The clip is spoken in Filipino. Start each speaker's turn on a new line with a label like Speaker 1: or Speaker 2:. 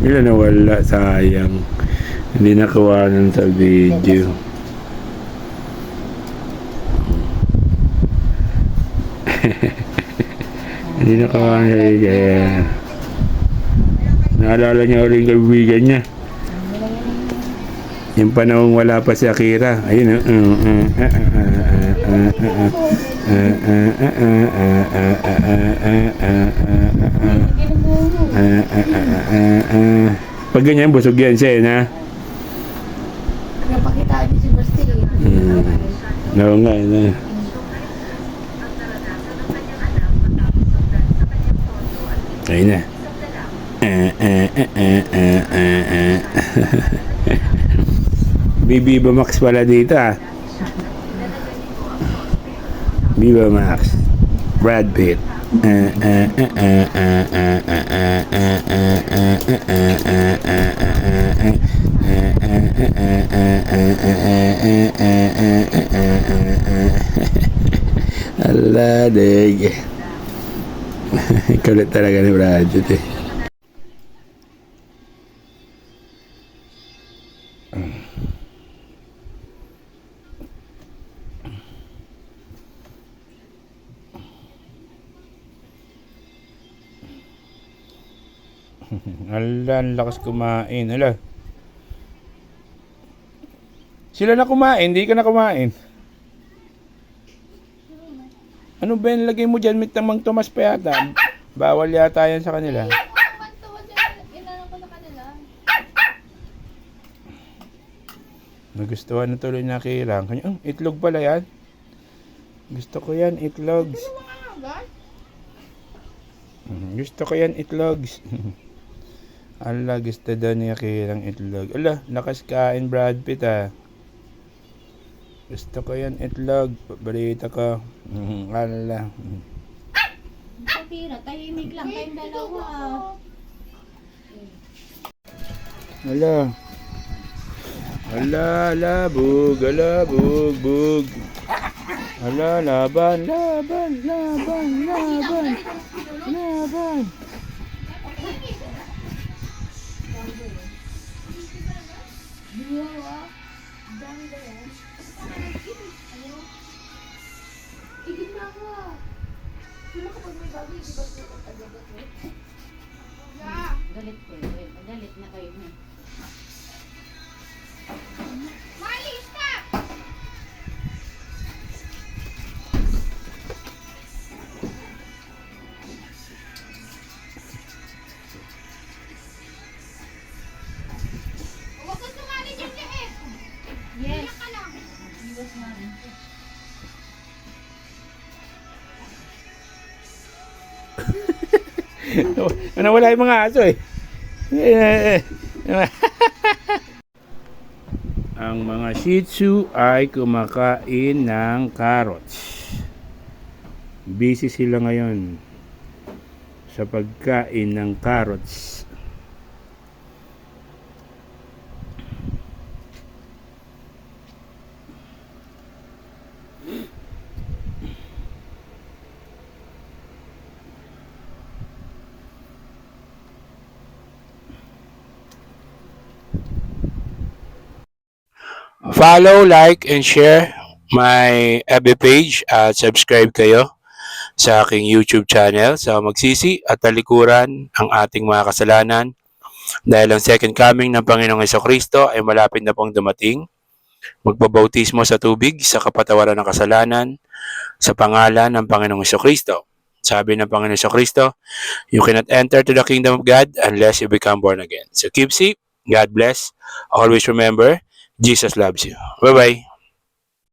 Speaker 1: Wala na wala, sayang. Hindi nakuha sa video. Hindi nakuha sa video. Naalala niya ulit yung kaibigan niya. Yung panahon wala pa si Akira. Ayun. Pag ganyan, busog yan siya, na?
Speaker 2: Napakitaan niyo si Basti.
Speaker 1: Oo nga, na. Ayun na. Viva Max pala dito, ah. Viva Max. Brad Pitt. Allah, deg. Kulit talaga ni Brad Pitt, eh. Ala, ang lakas kumain. Ala. Sila na kumain, hindi ka na kumain. Ano ba yung lagay mo dyan? May tamang Tomas pa yata. Bawal yata yan sa kanila. Nagustuhan na tuloy na kirang. Itlog pala yan. Gusto ko yan, itlogs. Gusto ko yan, itlogs. Ala, gusto daw niya kirang itlog. Ala, lakas kain Brad Pitt, ah. Gusto ko yan, itlog. Paborito ko. Ala.
Speaker 2: Kapira, tahimik lang kayong dalawa.
Speaker 1: Ala. Ala, bug. Ala, bug. Ala, laban.
Speaker 2: Igit na ako. Sino kapag may bago, igibat mo kung tagagat mo? Galit ko. Galit na kayo. Mali, stop! Huwag kang sumali dyan, Jeff! Yes. Iyak ka lang. Iwas na rin.
Speaker 1: Nawala yung mga aso, eh. Ang mga Shih Tzu ay kumakain ng carrots. Busy sila ngayon sa pagkain ng carrots. Follow, like, and share my FB page at subscribe kayo sa aking YouTube channel sa Magsisi at Talikuran ang ating mga kasalanan dahil ang second coming ng Panginoong Hesukristo ay malapit na pong dumating. Magbabautismo sa tubig sa kapatawaran ng kasalanan sa pangalan ng Panginoong Hesukristo. Sabi ng Panginoong Hesukristo, you cannot enter to the kingdom of God unless you become born again. So keep safe. God bless. Always remember, Jesus loves you. Bye-bye.